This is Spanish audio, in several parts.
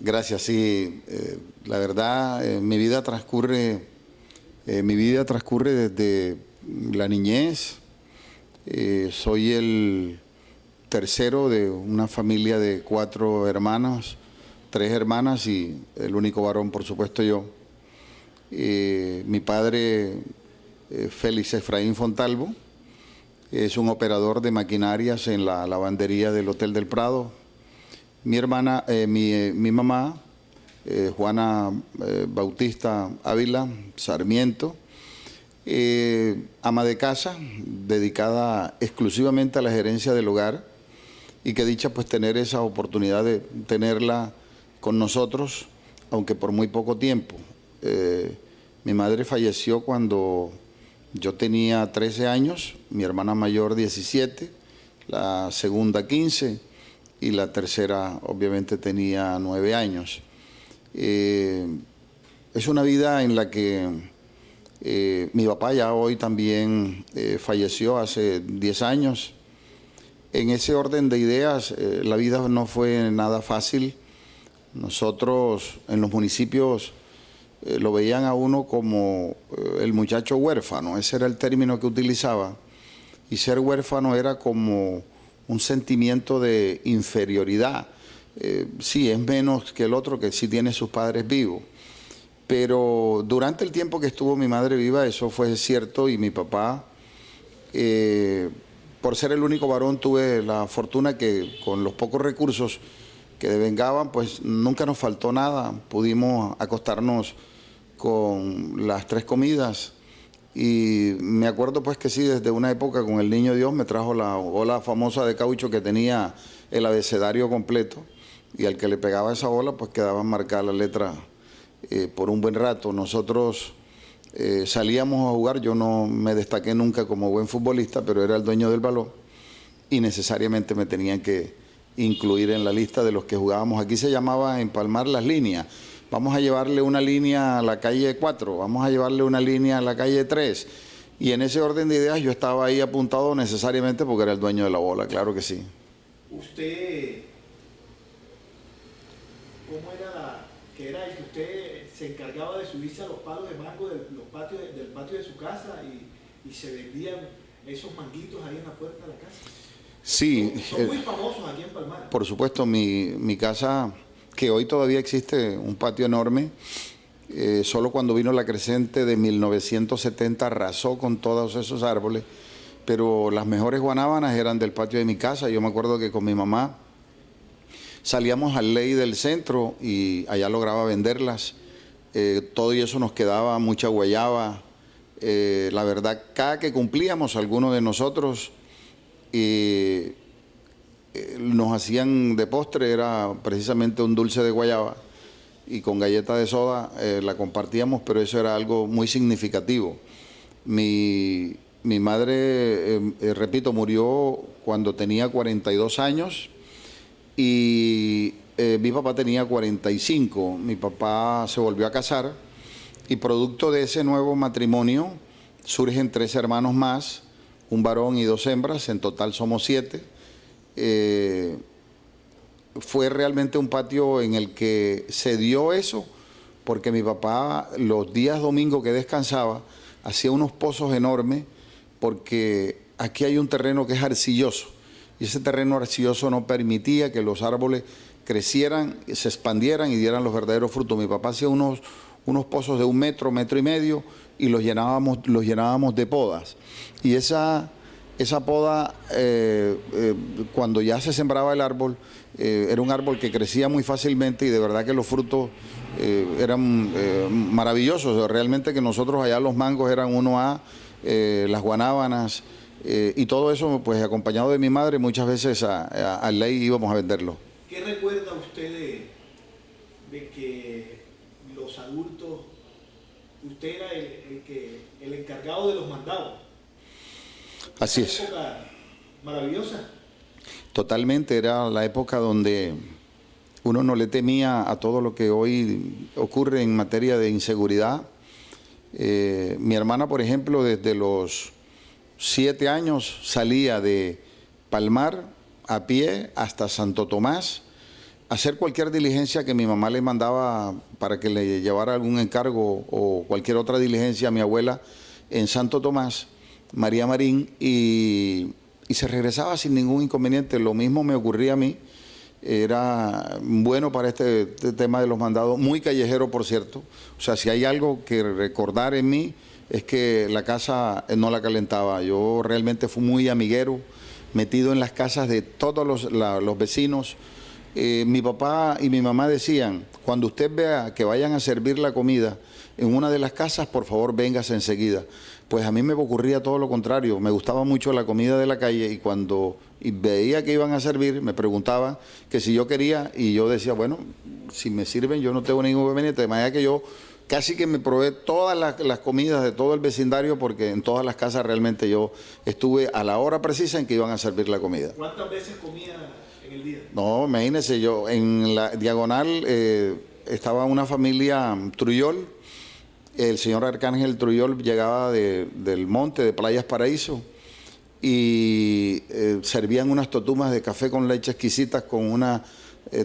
Gracias, sí. La verdad, mi vida transcurre desde la niñez. Soy el tercero de una familia de 4 hermanos, 3 hermanas y el único varón, por supuesto, yo. Mi padre, Félix Efraín Fontalvo, es un operador de maquinarias en la lavandería del Hotel del Prado. Mi mamá, Juana Bautista Ávila Sarmiento, ama de casa, dedicada exclusivamente a la gerencia del hogar, y que dicha pues tener esa oportunidad de tenerla con nosotros, aunque por muy poco tiempo. Mi madre falleció cuando yo tenía 13 años, mi hermana mayor 17, la segunda 15 y la tercera obviamente tenía 9 años. Es una vida en la que mi papá ya hoy también falleció hace 10 años. En ese orden de ideas, la vida no fue nada fácil. Nosotros en los municipios lo veían a uno como el muchacho huérfano, ese era el término que utilizaba. Y ser huérfano era como un sentimiento de inferioridad. Sí, es menos que el otro que sí tiene sus padres vivos. Pero durante el tiempo que estuvo mi madre viva, eso fue cierto, y mi papá, por ser el único varón, tuve la fortuna que con los pocos recursos que devengaban, pues nunca nos faltó nada. Pudimos acostarnos con las 3 comidas. Y me acuerdo pues que sí, desde una época con el Niño Dios me trajo la ola famosa de caucho que tenía el abecedario completo, y al que le pegaba esa ola pues quedaba marcada la letra por un buen rato. Nosotros salíamos a jugar, yo no me destaqué nunca como buen futbolista, pero era el dueño del balón y necesariamente me tenían que incluir en la lista de los que jugábamos. Aquí se llamaba empalmar las líneas. Vamos a llevarle una línea a la calle 4, vamos a llevarle una línea a la calle 3. Y en ese orden de ideas yo estaba ahí apuntado necesariamente porque era el dueño de la bola, claro que sí. Usted, ¿cómo era que era el que usted se encargaba de subirse a los palos de mango del patio de su casa y se vendían esos manguitos ahí en la puerta de la casa? Sí. Son muy famosos aquí en Palmar. Por supuesto, mi casa, que hoy todavía existe un patio enorme, solo cuando vino la creciente de 1970 arrasó con todos esos árboles, pero las mejores guanábanas eran del patio de mi casa. Yo me acuerdo que con mi mamá salíamos al Ley del centro y allá lograba venderlas. Todo y eso nos quedaba mucha guayaba. La verdad, cada que cumplíamos, algunos de nosotros nos hacían de postre, era precisamente un dulce de guayaba, y con galleta de soda la compartíamos, pero eso era algo muy significativo. Mi madre, repito, murió cuando tenía 42 años y mi papá tenía 45. Mi papá se volvió a casar y producto de ese nuevo matrimonio surgen 3 hermanos más, un varón y 2 hembras, en total somos 7. Fue realmente un patio en el que se dio eso, porque mi papá los días domingos que descansaba hacía unos pozos enormes, porque aquí hay un terreno que es arcilloso y ese terreno arcilloso no permitía que los árboles crecieran, se expandieran y dieran los verdaderos frutos. Mi papá hacía unos pozos de 1 metro, 1,5 metros, y los llenábamos de podas, y esa poda, cuando ya se sembraba el árbol, era un árbol que crecía muy fácilmente y de verdad que los frutos eran maravillosos. Realmente que nosotros allá los mangos eran 1A, las guanábanas y todo eso, pues acompañado de mi madre, muchas veces al Ley íbamos a venderlo. ¿Qué recuerda usted de que los adultos, usted era el encargado de los mandados? Así es. Una época maravillosa. Totalmente, era la época donde uno no le temía a todo lo que hoy ocurre en materia de inseguridad. Mi hermana, por ejemplo, desde los 7 años salía de Palmar a pie hasta Santo Tomás hacer cualquier diligencia que mi mamá le mandaba para que le llevara algún encargo o cualquier otra diligencia a mi abuela en Santo Tomás, María Marín, y se regresaba sin ningún inconveniente. Lo mismo me ocurría a mí. Era bueno para este tema de los mandados, muy callejero, por cierto. O sea, si hay algo que recordar en mí, es que la casa no la calentaba. Yo realmente fui muy amiguero, metido en las casas de todos los vecinos. Mi papá y mi mamá decían, cuando usted vea que vayan a servir la comida en una de las casas, por favor, véngase enseguida. Pues a mí me ocurría todo lo contrario. Me gustaba mucho la comida de la calle y cuando veía que iban a servir, me preguntaban que si yo quería y yo decía, bueno, si me sirven yo no tengo ningún inconveniente. De manera que yo casi que me probé todas las comidas de todo el vecindario porque en todas las casas realmente yo estuve a la hora precisa en que iban a servir la comida. ¿Cuántas veces comía en el día? No, imagínese, yo en la diagonal estaba una familia Truyol. El señor Arcángel Truyol llegaba del monte de Playas Paraíso y servían unas totumas de café con leche exquisitas con unas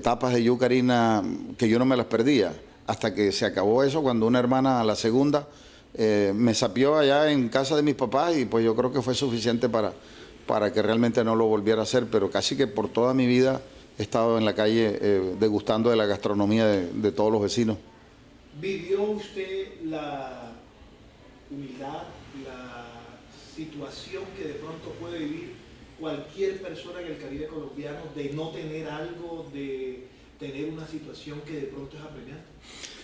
tapas de yuca harina que yo no me las perdía. Hasta que se acabó eso, cuando una hermana a la segunda me sapió allá en casa de mis papás y pues yo creo que fue suficiente para que realmente no lo volviera a hacer, pero casi que por toda mi vida he estado en la calle degustando de la gastronomía de todos los vecinos. ¿Vivió usted la humildad, la situación que de pronto puede vivir cualquier persona en el Caribe colombiano de no tener algo, de tener una situación que de pronto es apremiante?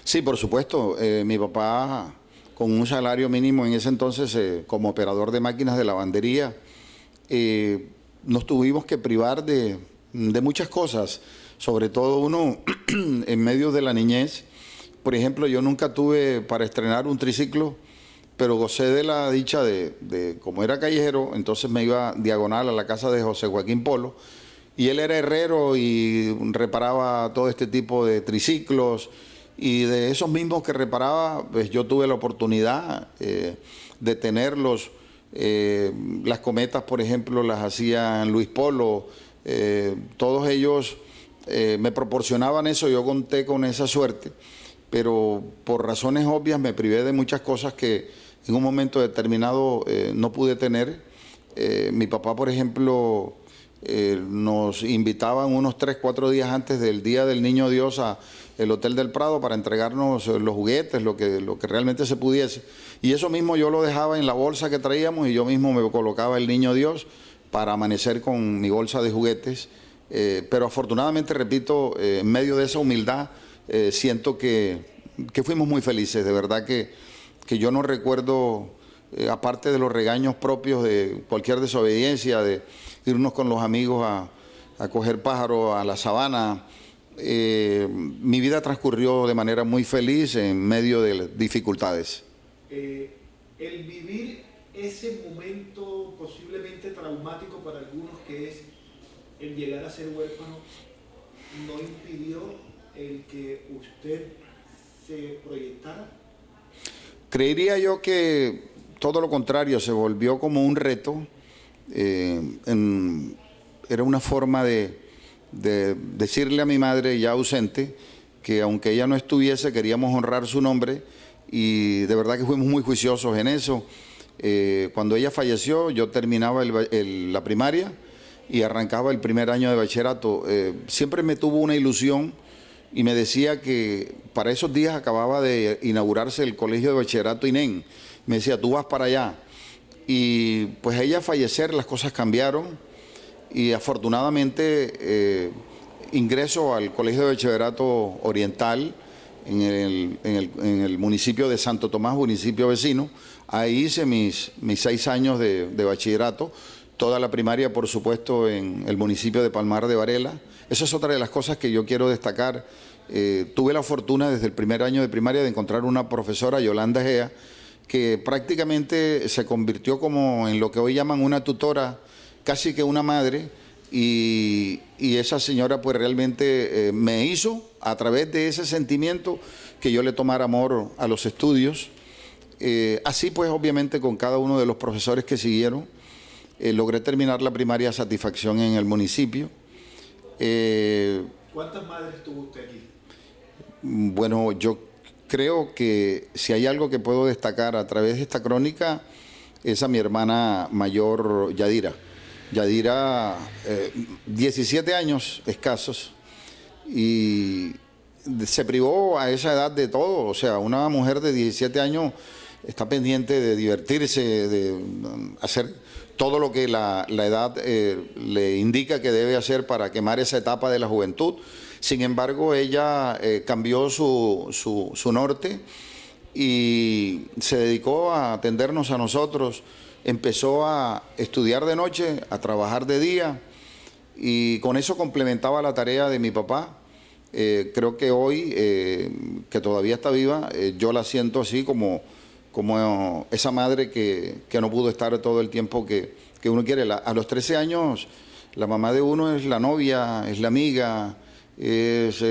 Sí, por supuesto. Mi papá, con un salario mínimo en ese entonces como operador de máquinas de lavandería, nos tuvimos que privar de muchas cosas, sobre todo uno en medio de la niñez. Por ejemplo, yo nunca tuve para estrenar un triciclo, pero gocé de la dicha como era callejero, entonces me iba diagonal a la casa de José Joaquín Polo, y él era herrero y reparaba todo este tipo de triciclos, y de esos mismos que reparaba, pues yo tuve la oportunidad de tenerlos. Las cometas, por ejemplo, las hacía Luis Polo, todos ellos me proporcionaban eso, yo conté con esa suerte. Pero por razones obvias me privé de muchas cosas que en un momento determinado no pude tener. Mi papá, por ejemplo, nos invitaban unos 3, 4 días antes del Día del Niño Dios a el Hotel del Prado para entregarnos los juguetes, lo que realmente se pudiese. Y eso mismo yo lo dejaba en la bolsa que traíamos y yo mismo me colocaba el Niño Dios para amanecer con mi bolsa de juguetes. Pero afortunadamente, repito, en medio de esa humildad, siento que fuimos muy felices. De verdad que yo no recuerdo, aparte de los regaños propios de cualquier desobediencia, de irnos con los amigos a coger pájaro a la sabana, mi vida transcurrió de manera muy feliz en medio de dificultades. El vivir ese momento posiblemente traumático para algunos, que es el llegar a ser huérfano, ¿no impidió el que usted se proyectara? Creería yo que todo lo contrario, se volvió como un reto. Era una forma de decirle a mi madre ya ausente que aunque ella no estuviese, queríamos honrar su nombre, y de verdad que fuimos muy juiciosos en eso. Cuando ella falleció, yo terminaba la primaria y arrancaba el primer año de bachillerato. Siempre me tuvo una ilusión y me decía que para esos días acababa de inaugurarse el colegio de bachillerato INEN. Me decía, tú vas para allá. Y pues a ella fallecer las cosas cambiaron y afortunadamente ingreso al colegio de bachillerato oriental en el municipio de Santo Tomás, municipio vecino. Ahí hice mis 6 años de bachillerato, toda la primaria por supuesto en el municipio de Palmar de Varela. Esa es otra de las cosas que yo quiero destacar. Tuve la fortuna desde el primer año de primaria de encontrar una profesora, Yolanda Gea, que prácticamente se convirtió como en lo que hoy llaman una tutora, casi que una madre, y esa señora pues realmente me hizo, a través de ese sentimiento, que yo le tomara amor a los estudios. Así pues obviamente con cada uno de los profesores que siguieron, logré terminar la primaria a satisfacción en el municipio. ¿Cuántas madres tuvo usted aquí? Bueno, yo creo que si hay algo que puedo destacar a través de esta crónica es a mi hermana mayor Yadira. Yadira, 17 años escasos, y se privó a esa edad de todo. O sea, una mujer de 17 años está pendiente de divertirse, de hacer todo lo que la edad le indica que debe hacer para quemar esa etapa de la juventud. Sin embargo, ella cambió su norte y se dedicó a atendernos a nosotros. Empezó a estudiar de noche, a trabajar de día, y con eso complementaba la tarea de mi papá. Creo que hoy, que todavía está viva, yo la siento así como esa madre que no pudo estar todo el tiempo que uno quiere. A los 13 años, la mamá de uno es la novia, es la amiga, es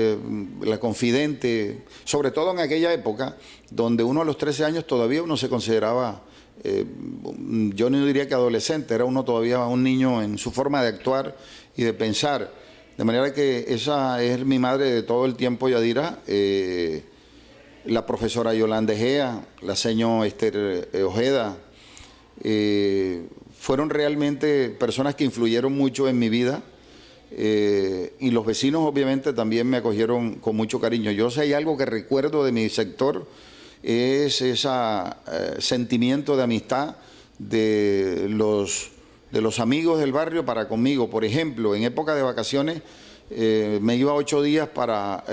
la confidente, sobre todo en aquella época donde uno a los 13 años todavía uno se consideraba, yo no diría que adolescente, era uno todavía un niño en su forma de actuar y de pensar. De manera que esa es mi madre de todo el tiempo, Yadira. La profesora Yolanda Egea, la señora Esther Ojeda, fueron realmente personas que influyeron mucho en mi vida, y los vecinos obviamente también me acogieron con mucho cariño. Yo sé, hay algo que recuerdo de mi sector, es ese sentimiento de amistad de los amigos del barrio para conmigo. Por ejemplo, en época de vacaciones me iba 8 días para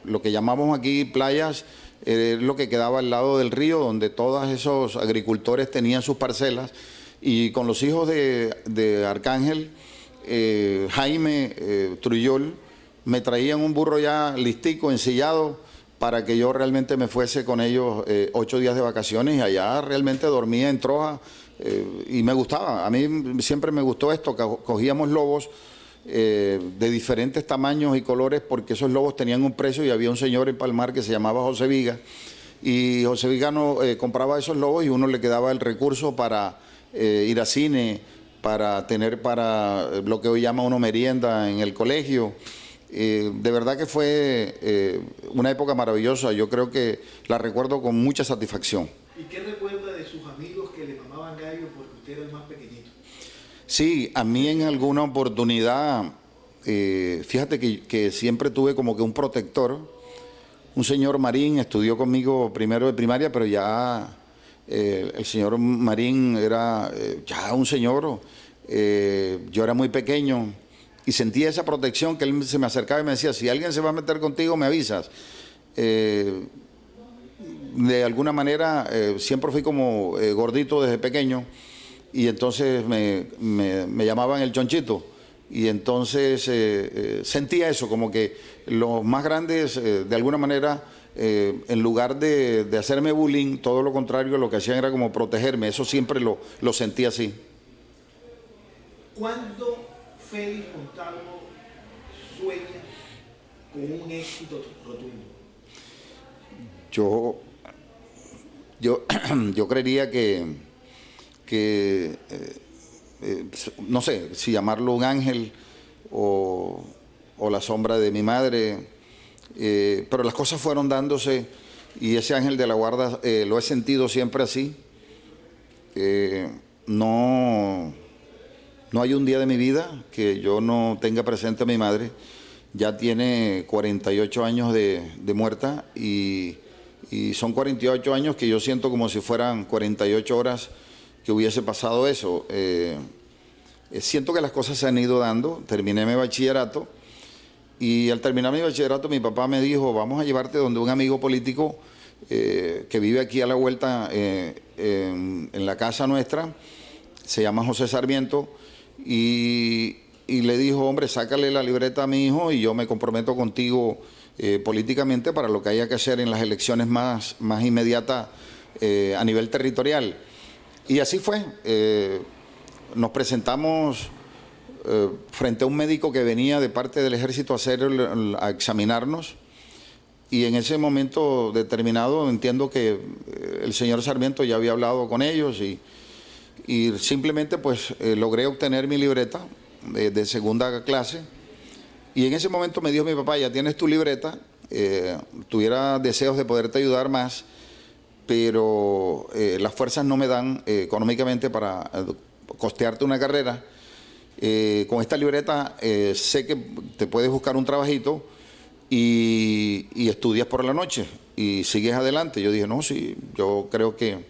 lo que llamamos aquí playas, lo que quedaba al lado del río, donde todos esos agricultores tenían sus parcelas, y con los hijos de Arcángel, Jaime, Trujol, me traían un burro ya listico, ensillado, para que yo realmente me fuese con ellos 8 días de vacaciones, y allá realmente dormía en Troja, y me gustaba. A mí siempre me gustó esto, que cogíamos lobos de diferentes tamaños y colores, porque esos lobos tenían un precio, y había un señor en Palmar que se llamaba José Viga, y José Viga compraba esos lobos, y uno le quedaba el recurso para ir a cine, para tener para lo que hoy llama uno merienda en el colegio. De verdad que fue una época maravillosa. Yo creo que la recuerdo con mucha satisfacción. ¿Y qué recuerda de sus amigos que le mamaban gallo porque usted era el más pequeñito? Sí, a mí en alguna oportunidad, fíjate que siempre tuve como que un protector. Un señor Marín estudió conmigo primero de primaria, pero ya el señor Marín era ya un señor. Yo era muy pequeño y sentía esa protección, que él se me acercaba y me decía: si alguien se va a meter contigo, me avisas. De alguna manera siempre fui como gordito desde pequeño, y entonces me llamaban el Chonchito, y entonces sentía eso, como que los más grandes de alguna manera, en lugar de hacerme bullying, todo lo contrario, lo que hacían era como protegerme. Eso siempre lo sentí así. ¿Cuándo Félix Montalvo sueña con un éxito rotundo? Yo creería que no sé si llamarlo un ángel o la sombra de mi madre, pero las cosas fueron dándose, y ese ángel de la guarda lo he sentido siempre así. No hay un día de mi vida que yo no tenga presente a mi madre. Ya tiene 48 años de muerta, y son 48 años que yo siento como si fueran 48 horas que hubiese pasado eso. Siento que las cosas se han ido dando. Terminé mi bachillerato, y al terminar mi bachillerato mi papá me dijo: vamos a llevarte donde un amigo político que vive aquí a la vuelta en la casa nuestra, se llama José Sarmiento, y le dijo: hombre, sácale la libreta a mi hijo y yo me comprometo contigo políticamente para lo que haya que hacer en las elecciones más inmediatas a nivel territorial. Y así fue. Nos presentamos frente a un médico que venía de parte del ejército a examinarnos, y en ese momento determinado entiendo que el señor Sarmiento ya había hablado con ellos, y simplemente pues logré obtener mi libreta de segunda clase, Y en ese momento me dijo mi papá, ya tienes tu libreta, tuviera deseos de poderte ayudar más, pero las fuerzas no me dan económicamente para costearte una carrera. Con esta libreta sé que te puedes buscar un trabajito y estudias por la noche y sigues adelante. Yo dije, no, sí, yo creo que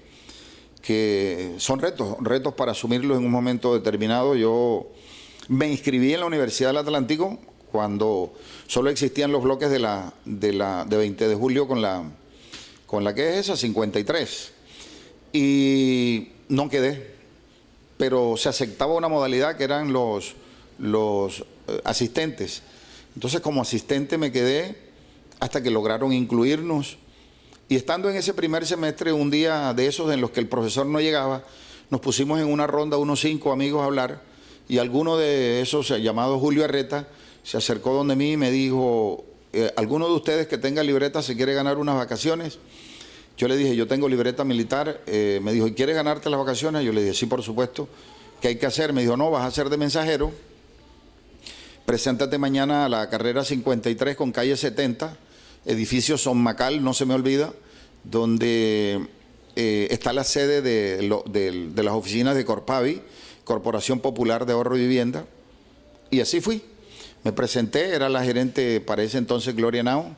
son retos para asumirlos en un momento determinado. Yo me inscribí en la Universidad del Atlántico cuando solo existían los bloques de 20 de julio con la que es esa, 53. Y no quedé, pero se aceptaba una modalidad que eran los asistentes. Entonces como asistente me quedé hasta que lograron incluirnos. Y estando en ese primer semestre, un día de esos en los que el profesor no llegaba, nos pusimos en una ronda, unos 5 amigos a hablar, y alguno de esos, llamado Julio Arreta, se acercó donde mí y me dijo, ¿alguno de ustedes que tenga libreta se quiere ganar unas vacaciones? Yo le dije, yo tengo libreta militar. Me dijo, ¿y quieres ganarte las vacaciones? Yo le dije, sí, por supuesto. ¿Qué hay que hacer? Me dijo, no, vas a ser de mensajero. Preséntate mañana a la carrera 53 con calle 70, edificio Son Macal, no se me olvida, donde está la sede de las oficinas de Corpavi, Corporación Popular de Ahorro y Vivienda. Y así fui. Me presenté, era la gerente para ese entonces, Gloria Nao.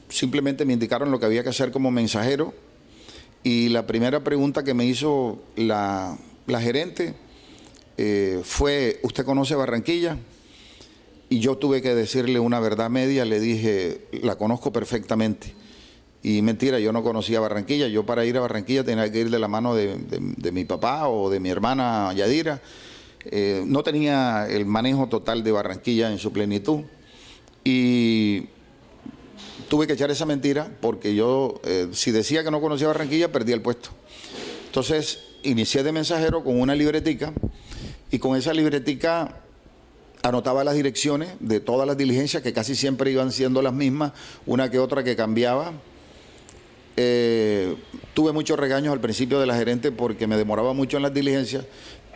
Simplemente me indicaron lo que había que hacer como mensajero. Y la primera pregunta que me hizo la gerente fue, ¿usted conoce Barranquilla? Y yo tuve que decirle una verdad media, le dije, la conozco perfectamente. Y mentira, yo no conocía Barranquilla. Yo para ir a Barranquilla tenía que ir de la mano de mi papá o de mi hermana Yadira. No tenía el manejo total de Barranquilla en su plenitud. Y tuve que echar esa mentira porque yo, si decía que no conocía Barranquilla, perdía el puesto. Entonces, inicié de mensajero con una libretica y con esa libretica anotaba las direcciones de todas las diligencias, que casi siempre iban siendo las mismas, una que otra que cambiaba. Tuve muchos regaños al principio de la gerente porque me demoraba mucho en las diligencias,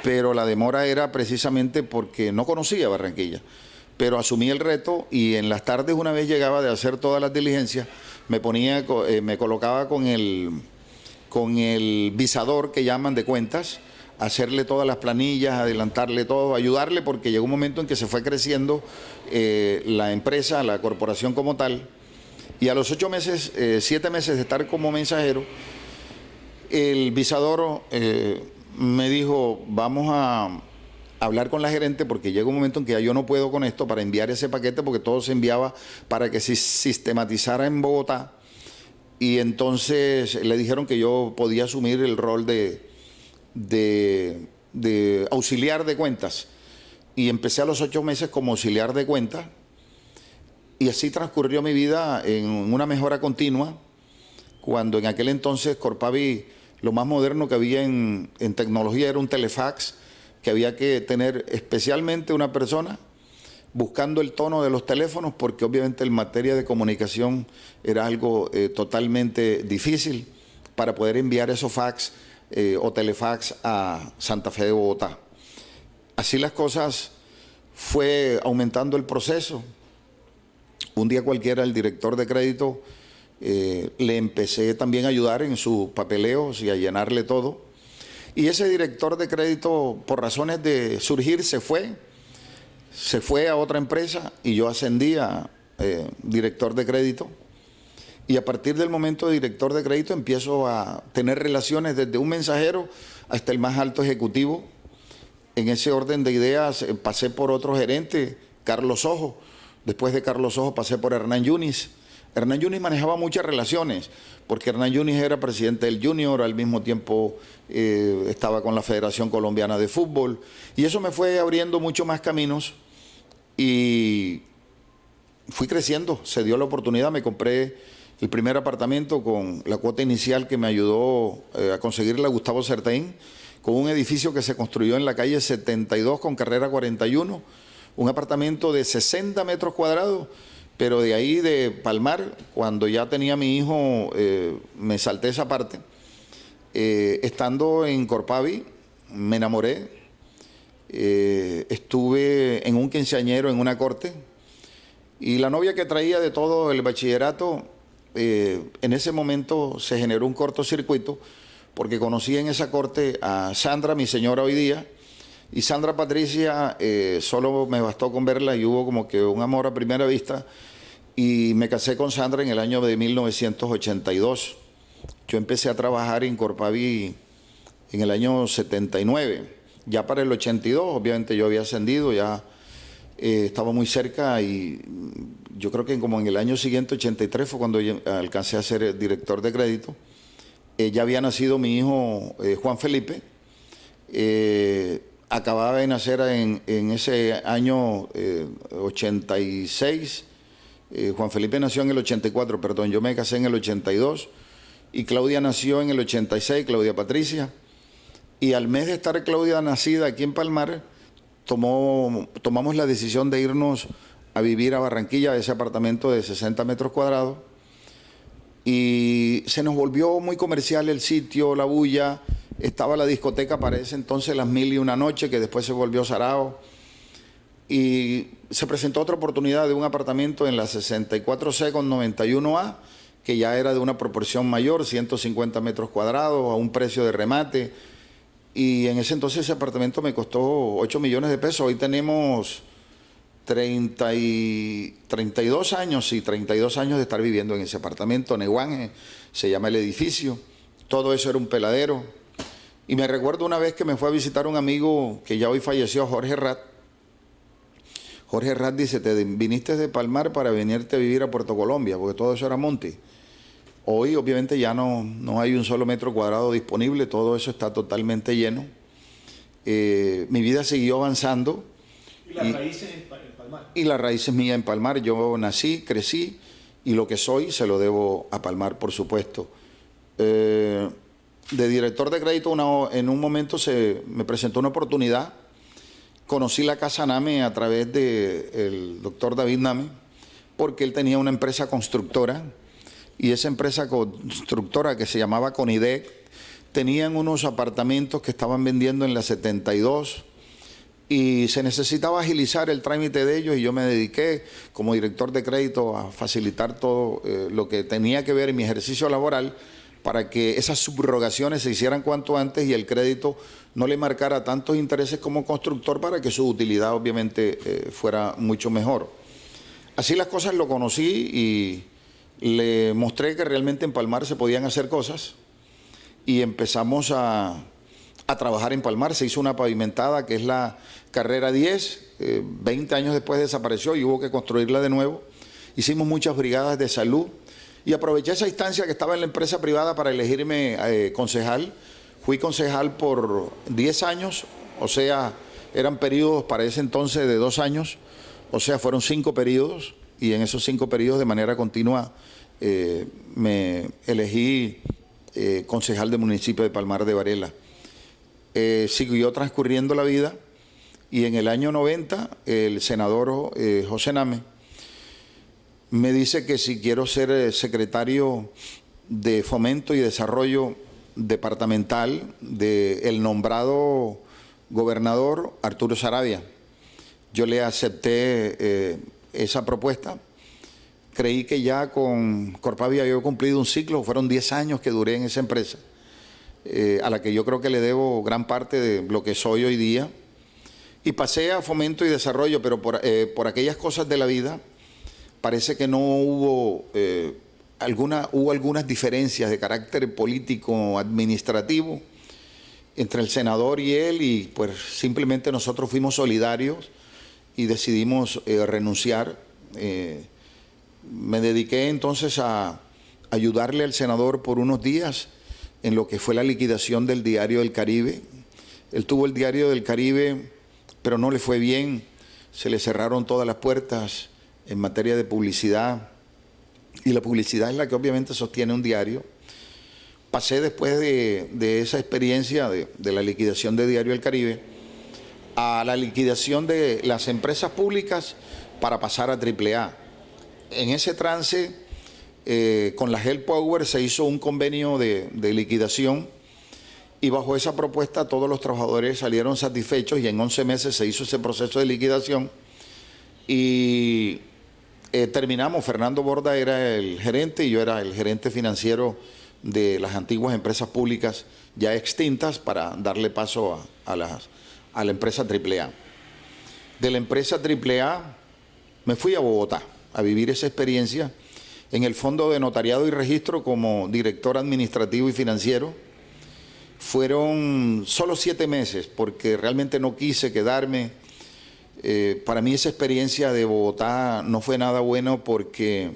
pero la demora era precisamente porque no conocía Barranquilla. Pero asumí el reto y en las tardes, una vez llegaba de hacer todas las diligencias, me colocaba con el visador que llaman de cuentas, hacerle todas las planillas, adelantarle todo, ayudarle, porque llegó un momento en que se fue creciendo la empresa, la corporación como tal, y a los 8 meses, 7 meses de estar como mensajero, el visador me dijo, vamos a hablar con la gerente porque llega un momento en que ya yo no puedo con esto para enviar ese paquete, porque todo se enviaba para que se sistematizara en Bogotá, y entonces le dijeron que yo podía asumir el rol de auxiliar de cuentas, y empecé a los 8 meses como auxiliar de cuentas, y así transcurrió mi vida en una mejora continua, cuando en aquel entonces Corpavi, lo más moderno que había en tecnología era un telefax, que había que tener especialmente una persona buscando el tono de los teléfonos, porque obviamente en materia de comunicación era algo totalmente difícil para poder enviar esos fax o telefax a Santa Fe de Bogotá. Así las cosas, fue aumentando el proceso. Un día cualquiera el director de crédito le empecé también a ayudar en sus papeleos y a llenarle todo. Y ese director de crédito, por razones de surgir, se fue a otra empresa y yo ascendí a director de crédito. Y a partir del momento de director de crédito empiezo a tener relaciones desde un mensajero hasta el más alto ejecutivo. En ese orden de ideas pasé por otro gerente, Carlos Ojo. Después de Carlos Ojo pasé por Hernán Yunis. Hernán Yunis manejaba muchas relaciones, porque Hernán Yunis era presidente del Junior, al mismo tiempo estaba con la Federación Colombiana de Fútbol, y eso me fue abriendo mucho más caminos y fui creciendo. Se dio la oportunidad, me compré el primer apartamento con la cuota inicial que me ayudó a conseguirla Gustavo Certain, con un edificio que se construyó en la calle 72 con carrera 41, un apartamento de 60 metros cuadrados, pero de ahí de Palmar, cuando ya tenía mi hijo, me salté esa parte. Estando en Corpavi, me enamoré. estuve en un quinceañero en una corte y la novia que traía de todo el bachillerato, en ese momento se generó un cortocircuito porque conocí en esa corte a Sandra, mi señora hoy día, y Sandra Patricia, solo me bastó con verla y hubo como que un amor a primera vista y me casé con Sandra en el año de 1982. Yo empecé a trabajar en Corpaví en el año 79. Ya para el 82, obviamente yo había ascendido, ya estaba muy cerca y yo creo que como en el año siguiente, 83, fue cuando alcancé a ser director de crédito. Ya había nacido mi hijo Juan Felipe. Acababa de nacer en ese año 86. Juan Felipe nació en el 84, perdón, yo me casé en el 82 y Claudia nació en el 86, Claudia Patricia. Y al mes de estar Claudia nacida aquí en Palmar, tomamos la decisión de irnos a vivir a Barranquilla, a ese apartamento de 60 metros cuadrados. Y se nos volvió muy comercial el sitio, la bulla. Estaba la discoteca para ese entonces, las 1001 Noche, que después se volvió Sarao. Y se presentó otra oportunidad de un apartamento en la 64C con 91A, que ya era de una proporción mayor, 150 metros cuadrados, a un precio de remate. Y en ese entonces ese apartamento me costó 8 millones de pesos. Hoy tenemos 32 años, sí, 32 años de estar viviendo en ese apartamento. Neguán se llama el edificio. Todo eso era un peladero. Y me recuerdo una vez que me fue a visitar un amigo que ya hoy falleció, Jorge Rat. Jorge Rat dice, te viniste de Palmar para venirte a vivir a Puerto Colombia, porque todo eso era monte. Hoy obviamente ya no hay un solo metro cuadrado disponible, todo eso está totalmente lleno. Mi vida siguió avanzando. ¿Y las raíces en Palmar? Y las raíces mías en Palmar. Yo nací, crecí y lo que soy se lo debo a Palmar, por supuesto. De director de crédito en un momento me presentó una oportunidad. Conocí la Casa Name a través del doctor David Name, porque él tenía una empresa constructora. Y esa empresa constructora que se llamaba Conidec, tenían unos apartamentos que estaban vendiendo en la 72 y se necesitaba agilizar el trámite de ellos y yo me dediqué como director de crédito a facilitar todo lo que tenía que ver en mi ejercicio laboral para que esas subrogaciones se hicieran cuanto antes y el crédito no le marcara tantos intereses como constructor para que su utilidad obviamente fuera mucho mejor. Así las cosas lo conocí y le mostré que realmente en Palmar se podían hacer cosas y empezamos a trabajar en Palmar. Se hizo una pavimentada que es la carrera 10, 20 años después desapareció y hubo que construirla de nuevo. Hicimos muchas brigadas de salud y aproveché esa instancia que estaba en la empresa privada para elegirme concejal. Fui concejal por 10 años, o sea, eran periodos para ese entonces de 2 años, o sea, fueron 5 periodos. Y en esos 5 periodos de manera continua me elegí concejal del municipio de Palmar de Varela. Siguió transcurriendo la vida y en el año 90 el senador José Name me dice que si quiero ser secretario de Fomento y Desarrollo Departamental del nombrado gobernador Arturo Saravia. Yo le acepté esa propuesta. Creí que ya con Corpaví había cumplido un ciclo, fueron 10 años que duré en esa empresa, a la que yo creo que le debo gran parte de lo que soy hoy día. Y pasé a Fomento y Desarrollo, pero por aquellas cosas de la vida, parece que no hubo, hubo algunas diferencias de carácter político, administrativo, entre el senador y él, y pues simplemente nosotros fuimos solidarios y decidimos renunciar. Me dediqué entonces a ayudarle al senador por unos días en lo que fue la liquidación del Diario del Caribe. Él tuvo el Diario del Caribe, pero no le fue bien. Se le cerraron todas las puertas en materia de publicidad. Y la publicidad es la que obviamente sostiene un diario. Pasé después de esa experiencia de la liquidación de Diario del Caribe a la liquidación de las empresas públicas para pasar a AAA. En ese trance, con la Help Power se hizo un convenio de liquidación y bajo esa propuesta todos los trabajadores salieron satisfechos y en 11 meses se hizo ese proceso de liquidación y terminamos. Fernando Borda era el gerente y yo era el gerente financiero de las antiguas empresas públicas ya extintas para darle paso a la empresa AAA. De la empresa AAA me fui a Bogotá a vivir esa experiencia en el Fondo de Notariado y Registro como director administrativo y financiero. Fueron solo 7 meses porque realmente no quise quedarme. Para mí esa experiencia de Bogotá no fue nada bueno porque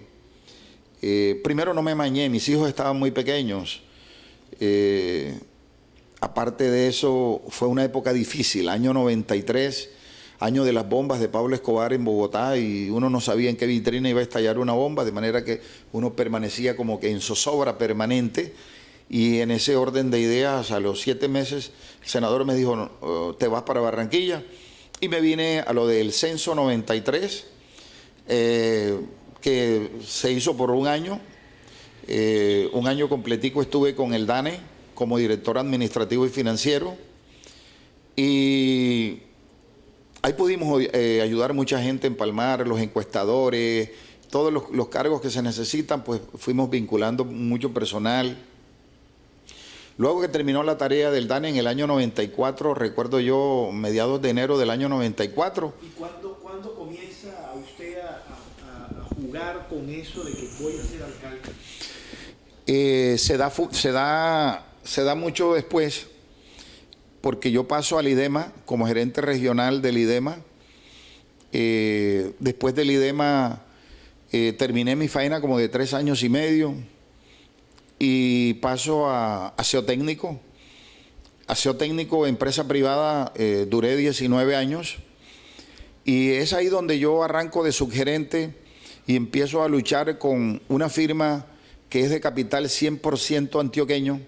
primero no me amañé, mis hijos estaban muy pequeños. Aparte de eso fue una época difícil, año 93, año de las bombas de Pablo Escobar en Bogotá y uno no sabía en qué vitrina iba a estallar una bomba, de manera que uno permanecía como que en zozobra permanente. Y en ese orden de ideas, a los 7 meses, el senador me dijo, te vas para Barranquilla. Y me vine a lo del censo 93, que se hizo por un año completico estuve con el DANE como director administrativo y financiero. Y ahí pudimos ayudar a mucha gente en Palmar, los encuestadores, todos los cargos que se necesitan, pues fuimos vinculando mucho personal. Luego que terminó la tarea del DANE en el año 94, recuerdo yo, mediados de enero del año 94. ¿Y cuándo comienza usted a jugar con eso de que voy a ser alcalde? Se da mucho después, porque yo paso al IDEMA como gerente regional del IDEMA. Después del IDEMA terminé mi faena como de 3 años y medio. Y paso a aseo técnico. Aseo técnico, empresa privada, duré 19 años. Y es ahí donde yo arranco de subgerente y empiezo a luchar con una firma que es de capital 100% antioqueño.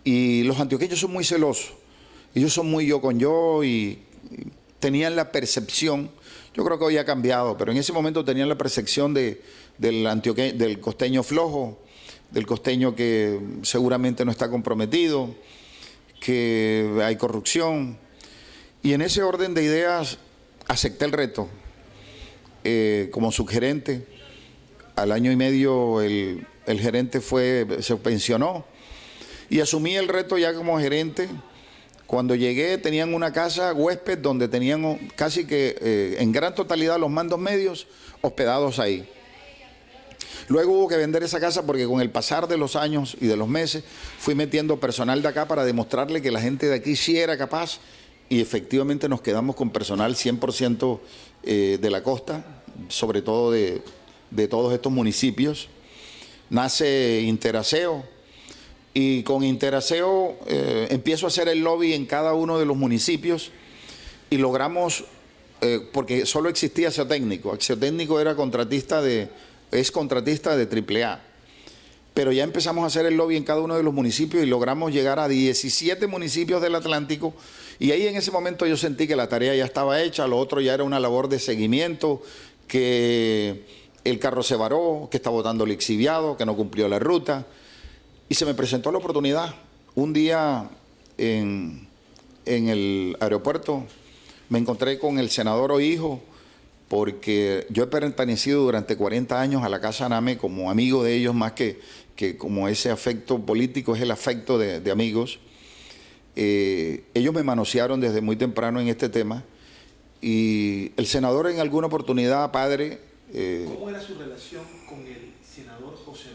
Y los antioqueños son muy celosos. Ellos son muy yo con yo y tenían la percepción, yo creo que hoy ha cambiado, pero en ese momento tenían la percepción del costeño flojo, del costeño que seguramente no está comprometido, que hay corrupción. Y en ese orden de ideas acepté el reto como subgerente. Al año y medio el gerente se pensionó y asumí el reto ya como gerente. Cuando llegué tenían una casa huésped donde tenían casi que en gran totalidad los mandos medios hospedados ahí. Luego hubo que vender esa casa porque con el pasar de los años y de los meses fui metiendo personal de acá para demostrarle que la gente de aquí sí era capaz y efectivamente nos quedamos con personal 100% de la costa, sobre todo de todos estos municipios. Nace Interaseo y con Interaseo empiezo a hacer el lobby en cada uno de los municipios y logramos, porque solo existía Aseo Técnico. Aseo Técnico era es contratista de AAA, pero ya empezamos a hacer el lobby en cada uno de los municipios y logramos llegar a 17 municipios del Atlántico y ahí en ese momento yo sentí que la tarea ya estaba hecha, lo otro ya era una labor de seguimiento, que el carro se varó, que está botando lixiviado, que no cumplió la ruta y se me presentó la oportunidad. Un día en el aeropuerto me encontré con el senador Ohijo, porque yo he pertenecido durante 40 años a la Casa Name como amigo de ellos, más que como ese afecto político es el afecto de amigos. Ellos me manosearon desde muy temprano en este tema y el senador en alguna oportunidad, padre... ¿Cómo era su relación con el senador José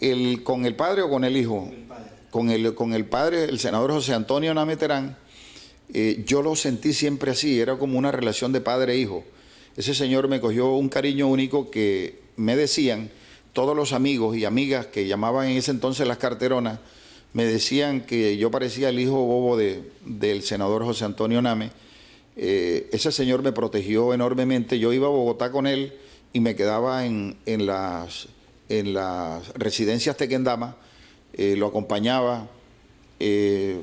David? ¿Con el padre o con el hijo? Con el padre. Con el padre, el senador José Antonio Name Terán. Yo lo sentí siempre así, era como una relación de padre e hijo. Ese señor me cogió un cariño único que me decían todos los amigos y amigas que llamaban en ese entonces las carteronas, me decían que yo parecía el hijo bobo del senador José Antonio Name. Ese señor me protegió enormemente. Yo iba a Bogotá con él y me quedaba en las residencias Tequendama, lo acompañaba.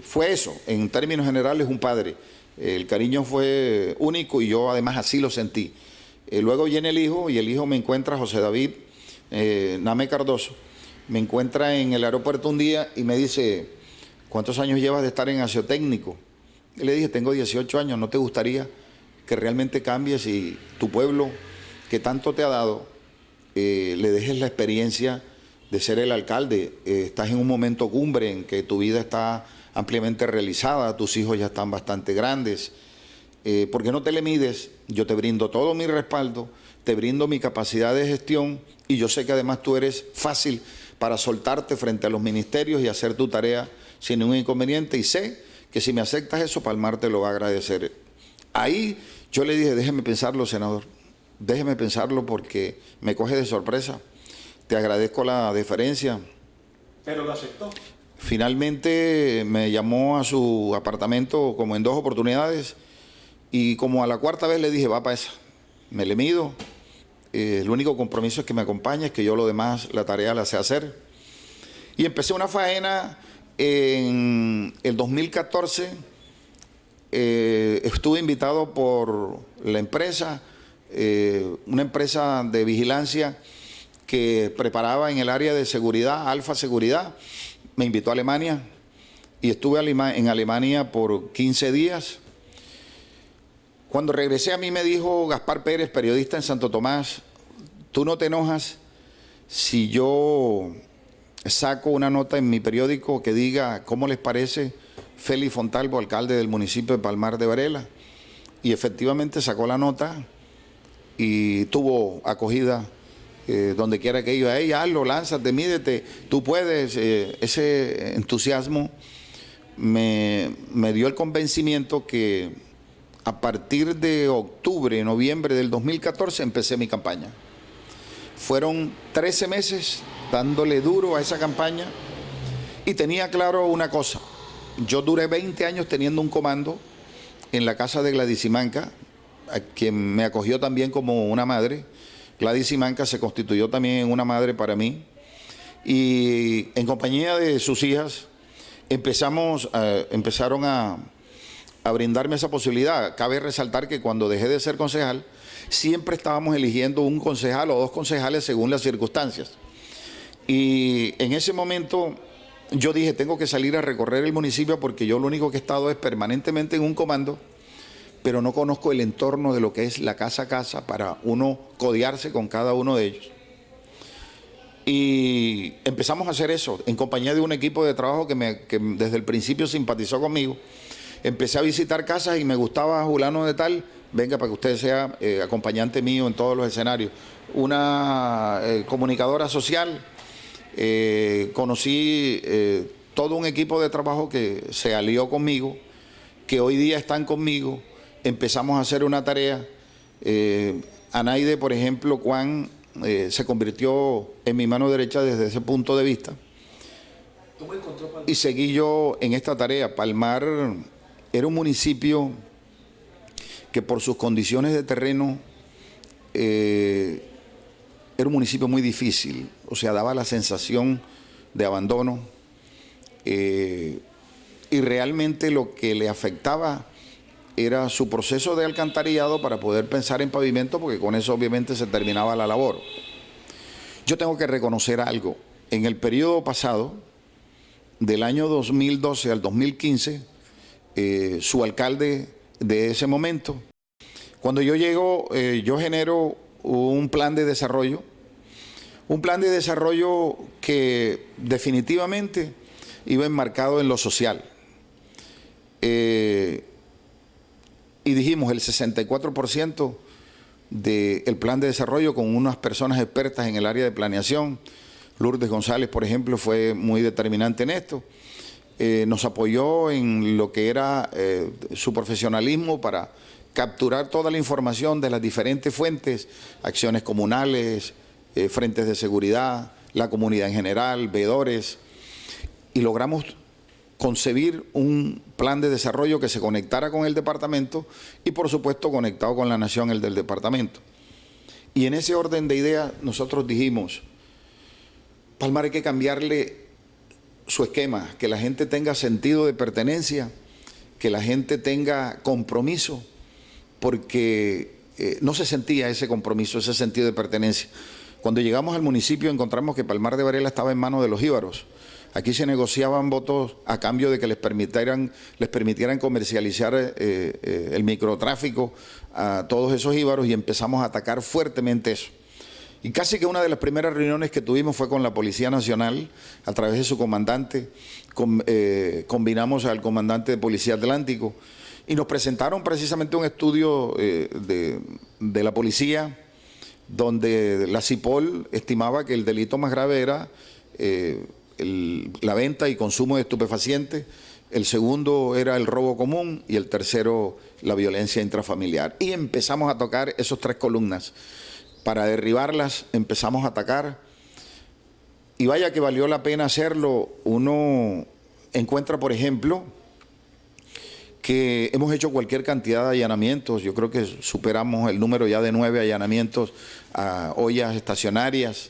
Fue eso, en términos generales, un padre. El cariño fue único y yo además así lo sentí. Luego viene el hijo y el hijo me encuentra, José David Name Cardoso, me encuentra en el aeropuerto un día y me dice, ¿cuántos años llevas de estar en Asiotécnico? Y le dije, tengo 18 años, ¿no te gustaría que realmente cambies y tu pueblo, que tanto te ha dado, le dejes la experiencia de ser el alcalde? Estás en un momento cumbre en que tu vida está ampliamente realizada, tus hijos ya están bastante grandes. ¿Por qué no te le mides? Yo te brindo todo mi respaldo, te brindo mi capacidad de gestión y yo sé que además tú eres fácil para soltarte frente a los ministerios y hacer tu tarea sin ningún inconveniente, y sé que si me aceptas eso, Palmar te lo va a agradecer. Ahí yo le dije, déjeme pensarlo, senador, déjeme pensarlo porque me coge de sorpresa. Te agradezco la deferencia. Pero lo aceptó. Finalmente me llamó a su apartamento como en 2 oportunidades y como a la 4ª vez le dije, va para esa, me le mido. El único compromiso es que me acompañe, es que yo lo demás, la tarea la sé hacer. Y empecé una faena en el 2014. Estuve invitado por la empresa, una empresa de vigilancia que preparaba en el área de seguridad, Alfa Seguridad. Me invitó a Alemania y estuve en Alemania por 15 días. Cuando regresé a mí me dijo Gaspar Pérez, periodista en Santo Tomás, tú no te enojas si yo saco una nota en mi periódico que diga cómo les parece Félix Fontalvo, alcalde del municipio de Palmar de Varela. Y efectivamente sacó la nota y tuvo acogida donde quiera que iba. Ella, hazlo, lánzate, mídete, tú puedes. Ese entusiasmo me dio el convencimiento que a partir de octubre, noviembre del 2014 empecé mi campaña. Fueron 13 meses dándole duro a esa campaña y tenía claro una cosa. Yo duré 20 años teniendo un comando en la casa de Gladys Simanca, a quien me acogió también como una madre. Gladys Simanca se constituyó también en una madre para mí y en compañía de sus hijas empezaron a brindarme esa posibilidad. Cabe resaltar que cuando dejé de ser concejal, siempre estábamos eligiendo un concejal o 2 concejales según las circunstancias. Y en ese momento yo dije, tengo que salir a recorrer el municipio porque yo lo único que he estado es permanentemente en un comando, pero no conozco el entorno de lo que es la casa a casa para uno codearse con cada uno de ellos. Y empezamos a hacer eso en compañía de un equipo de trabajo que desde el principio simpatizó conmigo. Empecé a visitar casas y me gustaba fulano de tal, venga para que usted sea acompañante mío en todos los escenarios. Una comunicadora social, conocí todo un equipo de trabajo que se alió conmigo, que hoy día están conmigo. Empezamos a hacer una tarea. Anaide, por ejemplo, Juan se convirtió en mi mano derecha desde ese punto de vista. ¿Cómo encontró Palmar? Y seguí yo en esta tarea. Palmar era un municipio que por sus condiciones de terreno era un municipio muy difícil, o sea, daba la sensación de abandono y realmente lo que le afectaba era su proceso de alcantarillado para poder pensar en pavimento, porque con eso obviamente se terminaba la labor. Yo tengo que reconocer algo. En el periodo pasado, del año 2012 al 2015, su alcalde de ese momento, cuando yo llego, yo genero un plan de desarrollo que definitivamente iba enmarcado en lo social. Y dijimos el 64% del plan de desarrollo con unas personas expertas en el área de planeación. Lourdes González, por ejemplo, fue muy determinante en esto. Nos apoyó en lo que era su profesionalismo para capturar toda la información de las diferentes fuentes, acciones comunales, frentes de seguridad, la comunidad en general, veedores, y logramos concebir un plan de desarrollo que se conectara con el departamento y por supuesto conectado con la nación, el del departamento. Y en ese orden de ideas nosotros dijimos, Palmar hay que cambiarle su esquema, que la gente tenga sentido de pertenencia, que la gente tenga compromiso, porque no se sentía ese compromiso, ese sentido de pertenencia. Cuando llegamos al municipio encontramos que Palmar de Varela estaba en manos de los jíbaros. Aquí se negociaban votos a cambio de que les permitieran comercializar el microtráfico a todos esos jíbaros, y empezamos a atacar fuertemente eso. Y casi que una de las primeras reuniones que tuvimos fue con la Policía Nacional, a través de su comandante, combinamos al comandante de Policía Atlántico, y nos presentaron precisamente un estudio de la policía, donde la CIPOL estimaba que el delito más grave era la venta y consumo de estupefacientes, el segundo era el robo común y el tercero la violencia intrafamiliar. Y empezamos a tocar esas tres columnas. Para derribarlas empezamos a atacar, y vaya que valió la pena hacerlo. Uno encuentra, por ejemplo, que hemos hecho cualquier cantidad de allanamientos. Yo creo que superamos el número ya de 9 allanamientos a ollas estacionarias.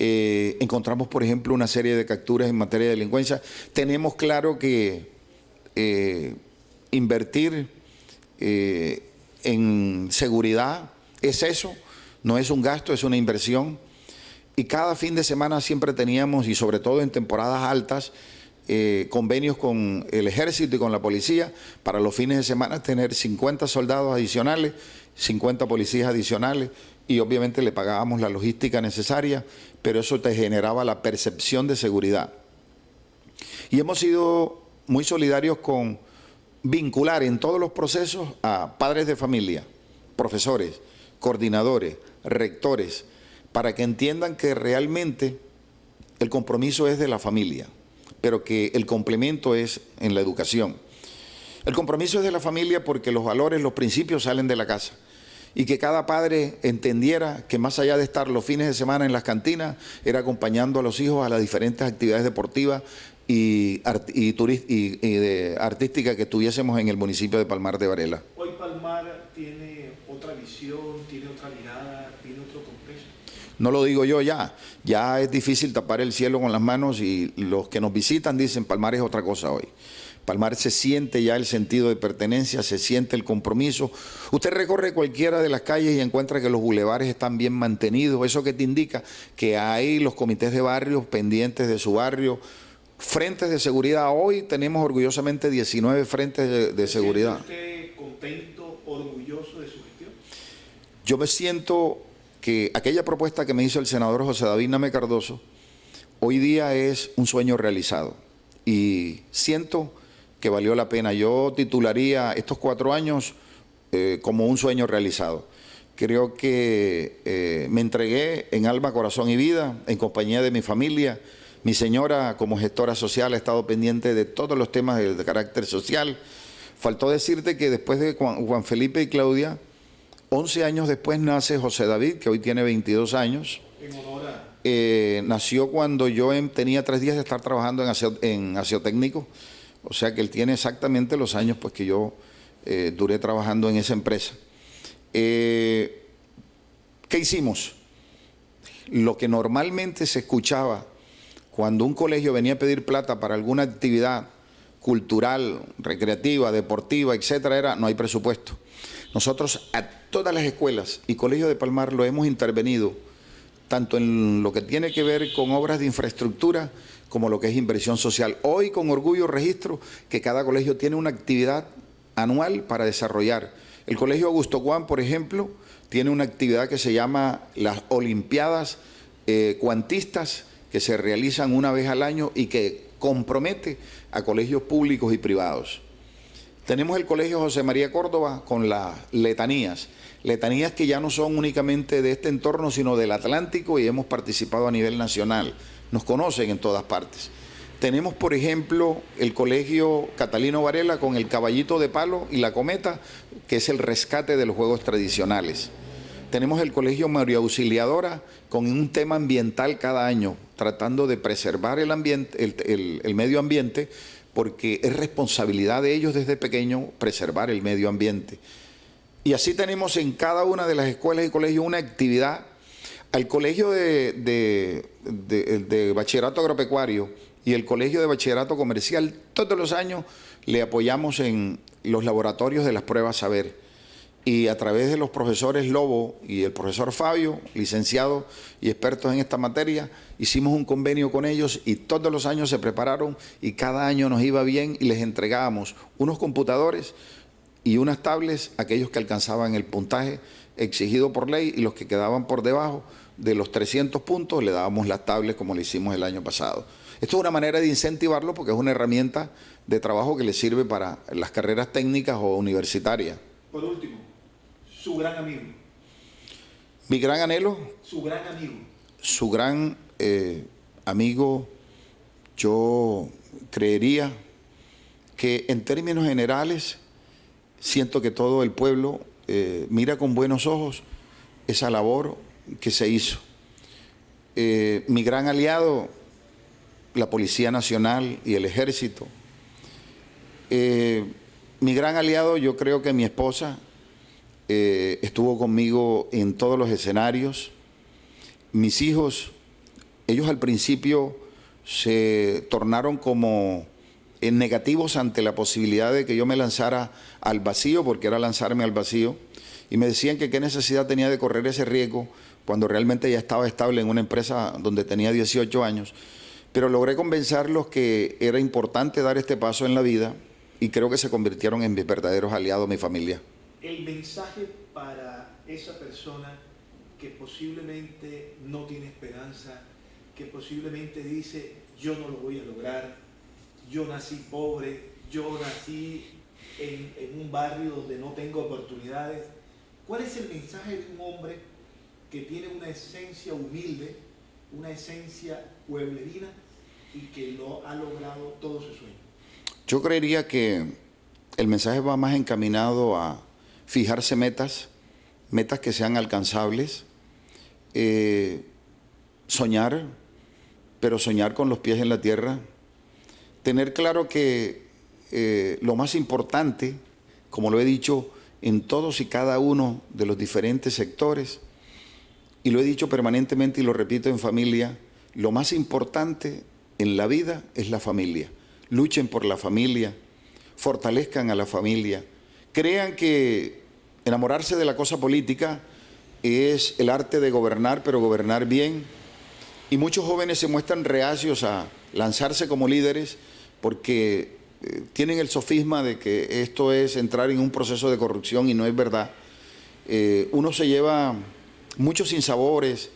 Encontramos, por ejemplo, una serie de capturas en materia de delincuencia. Tenemos claro que invertir en seguridad es eso, no es un gasto, es una inversión. Y cada fin de semana siempre teníamos, y sobre todo en temporadas altas, convenios con el ejército y con la policía para los fines de semana tener 50 soldados adicionales, 50 policías adicionales, y obviamente le pagábamos la logística necesaria, pero eso te generaba la percepción de seguridad. Y hemos sido muy solidarios con vincular en todos los procesos a padres de familia, profesores, coordinadores, rectores, para que entiendan que realmente el compromiso es de la familia, pero que el complemento es en la educación. El compromiso es de la familia porque los valores, los principios salen de la casa, y que cada padre entendiera que más allá de estar los fines de semana en las cantinas, era acompañando a los hijos a las diferentes actividades deportivas y artísticas que tuviésemos en el municipio de Palmar de Varela. Hoy Palmar tiene otra visión, tiene otra mirada, tiene otro contexto. No lo digo yo ya es difícil tapar el cielo con las manos, y los que nos visitan dicen Palmar es otra cosa hoy. Palmar se siente ya el sentido de pertenencia, se siente el compromiso. Usted recorre cualquiera de las calles y encuentra que los bulevares están bien mantenidos. ¿Eso qué te indica? Que hay los comités de barrios pendientes de su barrio, frentes de seguridad. Hoy tenemos orgullosamente 19 frentes de seguridad. ¿Está usted contento, orgulloso de su gestión? Yo me siento que aquella propuesta que me hizo el senador José David Name Cardoso, hoy día es un sueño realizado, y siento que valió la pena. Yo titularía estos 4 años como un sueño realizado. Creo que me entregué en alma, corazón y vida, en compañía de mi familia. Mi señora, como gestora social, ha estado pendiente de todos los temas de carácter social. Faltó decirte que después de Juan Felipe y Claudia, 11 años después nace José David, que hoy tiene 22 años. En honor a... Nació cuando yo tenía 3 días de estar trabajando en aseo técnico. O sea que él tiene exactamente los años pues, que yo duré trabajando en esa empresa. ¿Qué hicimos? Lo que normalmente se escuchaba cuando un colegio venía a pedir plata para alguna actividad cultural, recreativa, deportiva, etcétera, era no hay presupuesto. Nosotros a todas las escuelas y colegios de Palmar lo hemos intervenido, tanto en lo que tiene que ver con obras de infraestructura como lo que es inversión social. Hoy con orgullo registro que cada colegio tiene una actividad anual para desarrollar. El Colegio Augusto Guam, por ejemplo, tiene una actividad que se llama las Olimpiadas Cuantistas, que se realizan una vez al año y que compromete a colegios públicos y privados. Tenemos el Colegio José María Córdoba con las letanías que ya no son únicamente de este entorno, sino del Atlántico, y hemos participado a nivel nacional. Nos conocen en todas partes. Tenemos, por ejemplo, el Colegio Catalino Varela con el Caballito de Palo y la Cometa, que es el rescate de los juegos tradicionales. Tenemos el Colegio María Auxiliadora con un tema ambiental cada año, tratando de preservar el ambiente, el medio ambiente, porque es responsabilidad de ellos desde pequeño preservar el medio ambiente. Y así tenemos en cada una de las escuelas y colegios una actividad. Al Colegio de Bachillerato Agropecuario y el Colegio de Bachillerato Comercial, todos los años le apoyamos en los laboratorios de las pruebas saber. y a través de los profesores Lobo y el profesor Fabio, licenciados y expertos en esta materia, hicimos un convenio con ellos y todos los años se prepararon y cada año nos iba bien y les entregábamos unos computadores y unas tablets a aquellos que alcanzaban el puntaje exigido por ley, y los que quedaban por debajo de los 300 puntos le dábamos las tablets como lo hicimos el año pasado. Esto es una manera de incentivarlo porque es una herramienta de trabajo que les sirve para las carreras técnicas o universitarias. Por último, su gran amigo. Mi gran anhelo. Su gran amigo. Su gran amigo, yo creería que en términos generales siento que todo el pueblo mira con buenos ojos esa labor que se hizo. Mi gran aliado, la Policía Nacional y el Ejército. Mi gran aliado, yo creo que mi esposa estuvo conmigo en todos los escenarios. Mis hijos, ellos al principio se tornaron como negativos ante la posibilidad de que yo me lanzara al vacío, porque era lanzarme al vacío, y me decían que qué necesidad tenía de correr ese riesgo cuando realmente ya estaba estable en una empresa donde tenía 18 años. Pero logré convencerlos que era importante dar este paso en la vida y creo que se convirtieron en mis verdaderos aliados, mi familia. El mensaje para esa persona que posiblemente no tiene esperanza, que posiblemente dice, yo no lo voy a lograr, yo nací pobre, yo nací en un barrio donde no tengo oportunidades. ¿Cuál es el mensaje de un hombre que tiene una esencia humilde, una esencia pueblerina y que lo ha logrado todo su sueño? Yo creería que el mensaje va más encaminado a fijarse metas que sean alcanzables, soñar, pero soñar con los pies en la tierra, tener claro que lo más importante, como lo he dicho en todos y cada uno de los diferentes sectores, y lo he dicho permanentemente y lo repito en familia, lo más importante en la vida es la familia. Luchen por la familia, fortalezcan a la familia, crean que enamorarse de la cosa política es el arte de gobernar, pero gobernar bien. Y muchos jóvenes se muestran reacios a lanzarse como líderes porque tienen el sofisma de que esto es entrar en un proceso de corrupción y no es verdad. Uno se lleva muchos sinsabores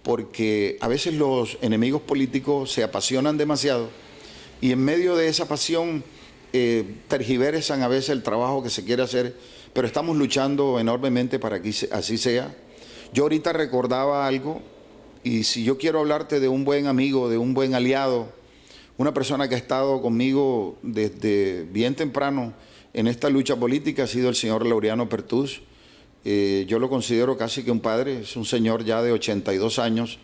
porque a veces los enemigos políticos se apasionan demasiado y en medio de esa pasión tergiversan a veces el trabajo que se quiere hacer, pero estamos luchando enormemente para que así sea. Yo ahorita recordaba algo, y si yo quiero hablarte de un buen amigo, de un buen aliado, una persona que ha estado conmigo desde bien temprano en esta lucha política, ha sido el señor Laureano Pertús. Yo lo considero casi que un padre, es un señor ya de 82 años,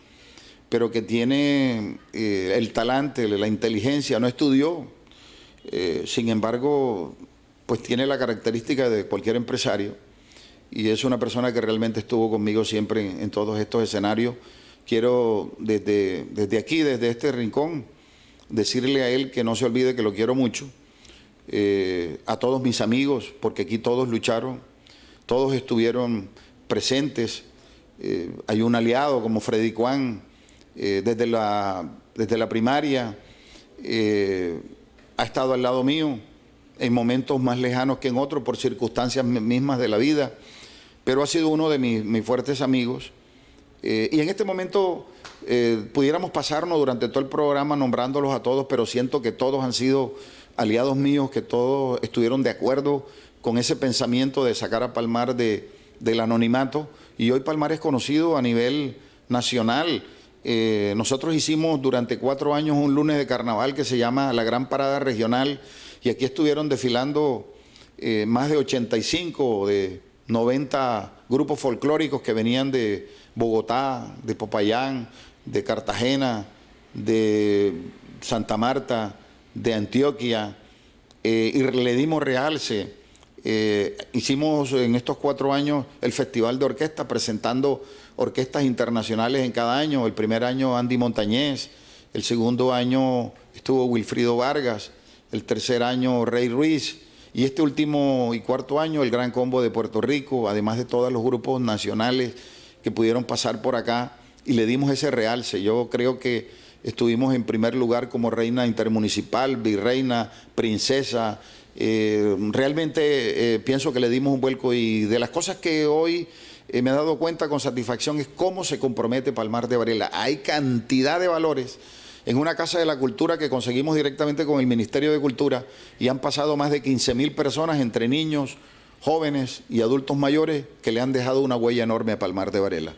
pero que tiene el talante, la inteligencia, no estudió, sin embargo, pues tiene la característica de cualquier empresario y es una persona que realmente estuvo conmigo siempre en todos estos escenarios. Quiero desde aquí, desde este rincón, decirle a él que no se olvide que lo quiero mucho, a todos mis amigos, porque aquí todos lucharon, todos estuvieron presentes. Hay un aliado como Freddy Cuán, desde la primaria, ha estado al lado mío en momentos más lejanos que en otros por circunstancias mismas de la vida, pero ha sido uno de mis fuertes amigos. Y en este momento pudiéramos pasarnos durante todo el programa nombrándolos a todos, pero siento que todos han sido aliados míos, que todos estuvieron de acuerdo con ese pensamiento de sacar a Palmar del anonimato, y hoy Palmar es conocido a nivel nacional. Nosotros hicimos durante 4 años un lunes de carnaval que se llama La Gran Parada Regional, y aquí estuvieron desfilando más de 85 o de 90 grupos folclóricos que venían de Bogotá, de Popayán, de Cartagena, de Santa Marta, de Antioquia, y le dimos realce. Hicimos en estos 4 años el Festival de Orquesta, presentando orquestas internacionales en cada año. El primer año Andy Montañez, el segundo año estuvo Wilfrido Vargas, el tercer año Rey Ruiz, Y este último y cuarto año, el Gran Combo de Puerto Rico, además de todos los grupos nacionales que pudieron pasar por acá, y le dimos ese realce. Yo creo que estuvimos en primer lugar como reina intermunicipal, virreina, princesa. Realmente pienso que le dimos un vuelco, y de las cosas que hoy me he dado cuenta con satisfacción es cómo se compromete Palmar de Varela. Hay cantidad de valores en una Casa de la Cultura que conseguimos directamente con el Ministerio de Cultura, y han pasado más de 15.000 personas entre niños, jóvenes y adultos mayores que le han dejado una huella enorme a Palmar de Varela.